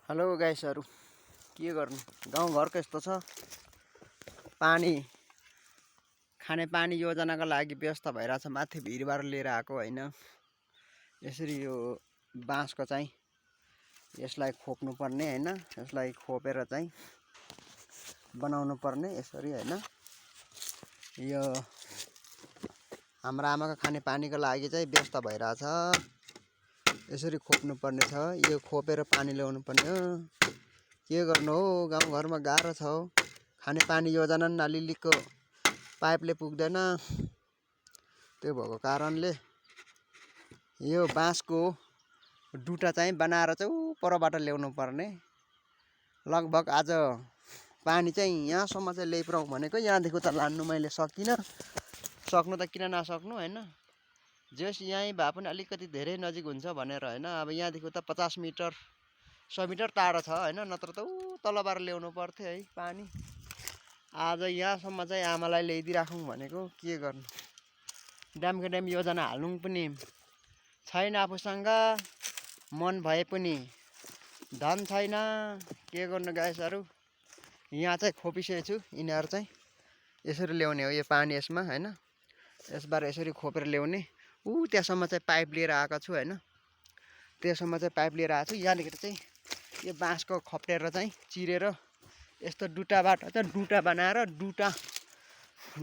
Hello गाइसहरु, के गर्नु गाउँघरको यस्तो छ। पानी खाने पानी योजनाको लागि व्यस्त भइरहेछ। माथि भिरबार लिएर आएको हैन। यसरी यो बाँसको चाहिँ यसलाई खोप्नु पर्ने हैन। यसलाई खोपेर चाहिँ बनाउनु पर्ने यसरी हैन। यो हाम्रो आमाको खाने पानीको लागि चाहिँ व्यस्त भइरहेछ। यसरी खोप्नु पर्ने छ। यो खोपेर पानी ल्याउनु पर्ने हो। के गर्नु हो, गाउँघरमा गाह्रो छ हो। खाने पानी योजना नालीको पाइपले पुग्दैन। त्यो भएको कारणले यो बाँसको डुटा चाहिँ बनाएर चाहिँ परबाट ल्याउनु पर्ने। लगभग आज पानी चाहिँ यहाँसम्म चाहिँ ल्याइपुर्याउँ भनेको, यहाँदेखि त लान्नु मैले सकिनँ। सक्नु त किन नसक्नु हैन। जस यहीँ भए पनि अलिकति धेरै नजिक हुन्छ भनेर हैन। अब यहाँदेखि त 50 मिटर 100 मिटर टाढा छ हैन। नत्र त तलबाट ल्याउनु पर्थ्यो है पानी। आज यहाँसम्म चाहिँ आमालाई ल्याइदिराखौँ भनेको। के गर्नु, ड्यामको ड्याम योजना हाल्नु पनि छैन आफूसँग। मन भए पनि धन छैन। के गर्नु गाइसहरु, यहाँ चाहिँ खोपिसकेको छु। यिनीहरू चाहिँ यसरी ल्याउने हो यो पानी यसमा हैन। यसबाट यसरी खोपेर ल्याउने। त्यहाँसम्म चाहिँ पाइप लिएर आएको छु हैन। त्यसम्म चाहिँ पाइप लिएर आएको छु। यहाँदेखि चाहिँ यो बाँसको खप्टेर चाहिँ चिरेर यस्तो डुटाबाट चाहिँ डुटा बनाएर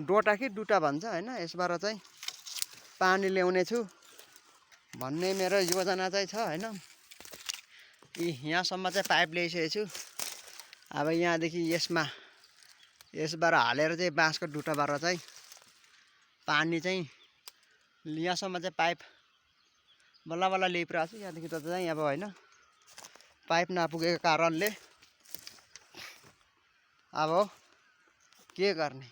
डोटा कि डुटा भन्छ हैन। यसबाट चाहिँ पानी ल्याउने छु भन्ने मेरो योजना चाहिँ छ हैन। यहाँसम्म चाहिँ पाइप ल्याइसकेको छु। अब यहाँदेखि यसबाट हालेर चाहिँ बाँसको डुटाबाट चाहिँ पानी चाहिँ यहाँसम्म चाहिँ पाइप बल्ल बल्ल ल्याइपुऱ्याएको छु। यहाँदेखि त चाहिँ अब हैन, पाइप नपुगेको कारणले अब के गर्ने,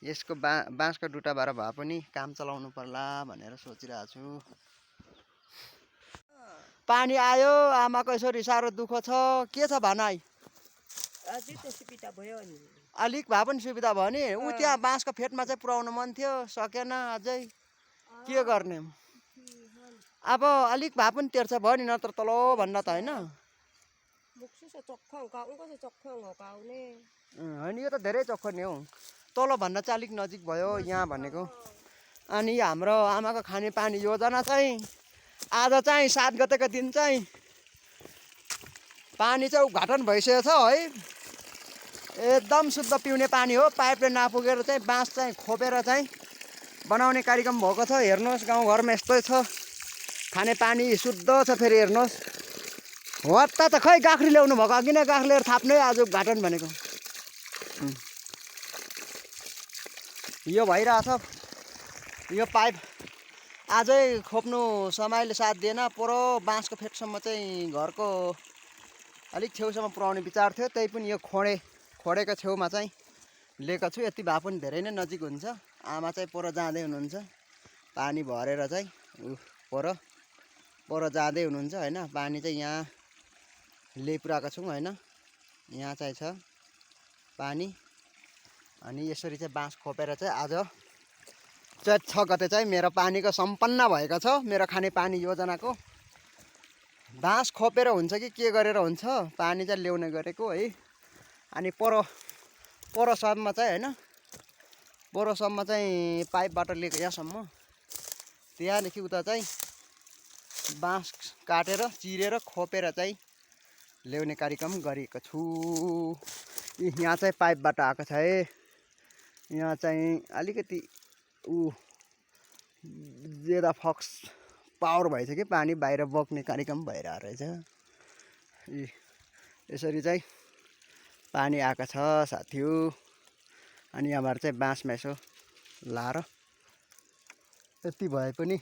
यसको बाँसको डुटाबाट भए पनि काम चलाउनु पर्ला भनेर सोचिरहेको छु। पानी आयो, आमाको यसरी साह्रो दुःख छ। के छ भनाइ? अलिक भए पनि सुविधा भयो नि। त्यहाँ बाँसको फेदमा चाहिँ पुर्याउनु मन थियो, सकेन अझै। के गर्ने, अब अलिक भए पनि तेर्छ भयो नि। नत्र तलो भन्न त हैन। होइन, यो त धेरै चोखो नि हौ। तल भन्न चाहिँ अलिक नजिक भयो यहाँ भनेको। अनि हाम्रो आमाको खाने पानी योजना चाहिँ आज चाहिँ 7 गतेको दिन चाहिँ पानी चाहिँ उद्घाटन भइसकेको छ है। एकदम शुद्ध पिउने पानी हो। पाइपले नपुगेर चाहिँ बाँस चाहिँ खोपेर चाहिँ बनाउने कार्यक्रम भएको छ। हेर्नुहोस्, गाउँघरमा यस्तै छ। खाने पानी शुद्ध छ। फेरि हेर्नुहोस्, हत्ता त खै गाख्री ल्याउनु भएको, अघि नै गाख्री लिएर थाप्नै आज उद्घाटन भनेको। यो भइरहेछ। यो पाइप आजै खोप्नु समयले साथ दिएन। पर बाँसको फेदसम्म चाहिँ घरको अलिक छेउसम्म पुर्याउने विचार थियो। त्यही पनि यो खोडेको छेउमा चाहिँ लिएको छु। यति भए पनि धेरै नै नजिक हुन्छ। आमा चाहिँ पर जाँदै हुनुहुन्छ। पानी भरेर चाहिँ पर जाँदै हुनुहुन्छ हैन। पानी चाहिँ यहाँ ल्याइपुऱ्याएको छौँ हैन। यहाँ चाहिँ छ पानी। अनि यसरी चाहिँ बाँस खोपेर चाहिँ आज चैत 6 गते चाहिँ मेरो पानीको सम्पन्न भएको छ। मेरो खाने पानी योजनाको बाँस खोपेर हुन्छ कि के गरेर हुन्छ पानी चाहिँ ल्याउने गरेको है। अनि परसम्म चाहिँ हैन, परसम्म चाहिँ पाइपबाट लिएको यहाँसम्म। त्यहाँदेखि उता चाहिँ बाँस काटेर चिरेर खोपेर चाहिँ ल्याउने कार्यक्रम गरेको छु। यहाँ चाहिँ पाइपबाट आएको छ है। यहाँ चाहिँ अलिकति ज्यादा फक्स पावर भएछ कि पानी बाहिर बग्ने कार्यक्रम भइरहेको रहेछ। यसरी चाहिँ पानी आएको छ साथीहरु। अनि यहाँबाट चाहिँ बाँसमा यसो लाएर यति भए पनि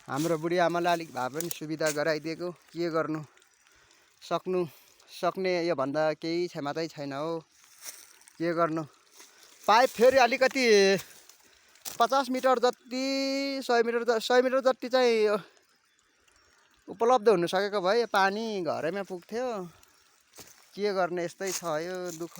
हाम्रो बुढी आमालाई अलिक भए पनि सुविधा गराइदिएको। के गर्नु, सक्ने यो भन्दा केही क्षमतै छैन हो। के गर्नु, पाइप फेरि अलिकति 50 मिटर जति 100 मिटर जति चाहिँ उपलब्ध हुन सकेको भए पानी घरैमा पुग्थ्यो। के गर्ने, यस्तै छ यो दुःख।